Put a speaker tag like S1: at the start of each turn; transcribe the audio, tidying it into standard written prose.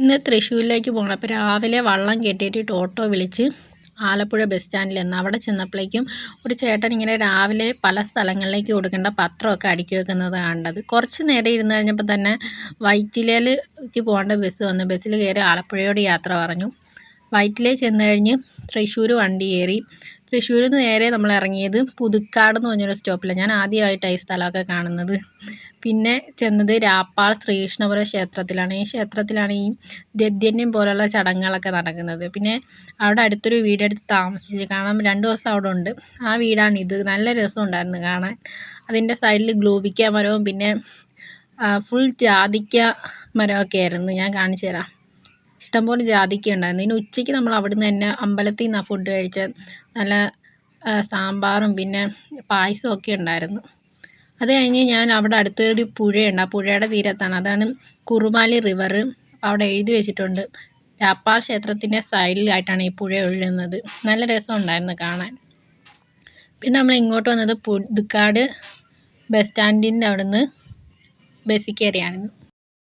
S1: ഇന്ന് തൃശ്ശൂരിലേക്ക് പോകണം. അപ്പോൾ രാവിലെ വള്ളം കെട്ടിയിട്ട് ഓട്ടോ വിളിച്ച് ആലപ്പുഴ ബസ് സ്റ്റാൻഡിൽ നിന്ന് അവിടെ ചെന്നപ്പോഴേക്കും ഒരു ചേട്ടൻ ഇങ്ങനെ രാവിലെ പല സ്ഥലങ്ങളിലേക്ക് കൊടുക്കേണ്ട പത്രമൊക്കെ അടുക്കി വെക്കുന്നത് കണ്ടത്. കുറച്ച് നേരം ഇരുന്ന് കഴിഞ്ഞപ്പോൾ തന്നെ വൈറ്റിലയിലേക്ക് പോകേണ്ട ബസ് വന്നു. ബസ്സിൽ കയറി ആലപ്പുഴയോട് യാത്ര പറഞ്ഞു. വൈറ്റിലയിൽ ചെന്ന് കഴിഞ്ഞ് തൃശ്ശൂർ വണ്ടി കയറി. തൃശ്ശൂരിൽ നിന്ന് നേരെ നമ്മൾ ഇറങ്ങിയത് പുതുക്കാട് എന്ന് പറഞ്ഞൊരു സ്റ്റോപ്പിലാണ്. ഞാൻ ആദ്യമായിട്ടാണ് ഈ സ്ഥലമൊക്കെ കാണുന്നത്. പിന്നെ ചെന്നത് രാപ്പാൾ ശ്രീകൃഷ്ണപുരം ക്ഷേത്രത്തിലാണ്. ഈ ക്ഷേത്രത്തിലാണ് ഈ ദധ്യന്യം പോലുള്ള ചടങ്ങുകളൊക്കെ നടക്കുന്നത്. പിന്നെ അവിടെ അടുത്തൊരു വീടെടുത്ത് താമസിച്ച് കാരണം 2 ദിവസം അവിടെ ഉണ്ട്. ആ വീടാണിത്. നല്ല രസമുണ്ടായിരുന്നു കാണാൻ. അതിൻ്റെ സൈഡിൽ ഗ്ലൂബിക്ക മരവും പിന്നെ ഫുൾ ജാതിക്ക മരമൊക്കെ ആയിരുന്നു. ഞാൻ കാണിച്ചു തരാം. ഇഷ്ടംപോലെ ജാതിക്ക ഉണ്ടായിരുന്നു. ഇനി ഉച്ചയ്ക്ക് നമ്മൾ അവിടുന്ന് തന്നെ അമ്പലത്തിൽ നിന്നാണ് ഫുഡ് കഴിച്ചത്. നല്ല സാമ്പാറും പിന്നെ പായസമൊക്കെ ഉണ്ടായിരുന്നു. അത് കഴിഞ്ഞ് ഞാൻ അവിടെ അടുത്തൊരു പുഴയുണ്ട്. ആ പുഴയുടെ തീരത്താണ്. അതാണ് കുറുമാലി റിവർ. അവിടെ എഴുതി വെച്ചിട്ടുണ്ട്. രാപ്പാൾ ക്ഷേത്രത്തിൻ്റെ സൈഡിലായിട്ടാണ് ഈ പുഴ ഒഴുകുന്നത്. നല്ല രസമുണ്ടായിരുന്നു കാണാൻ. പിന്നെ നമ്മൾ ഇങ്ങോട്ട് വന്നത് പുതുക്കാട് ബസ് സ്റ്റാൻഡിൻ്റെ അവിടെ നിന്ന് ബസ്സിൽ കയറിയായിരുന്നു.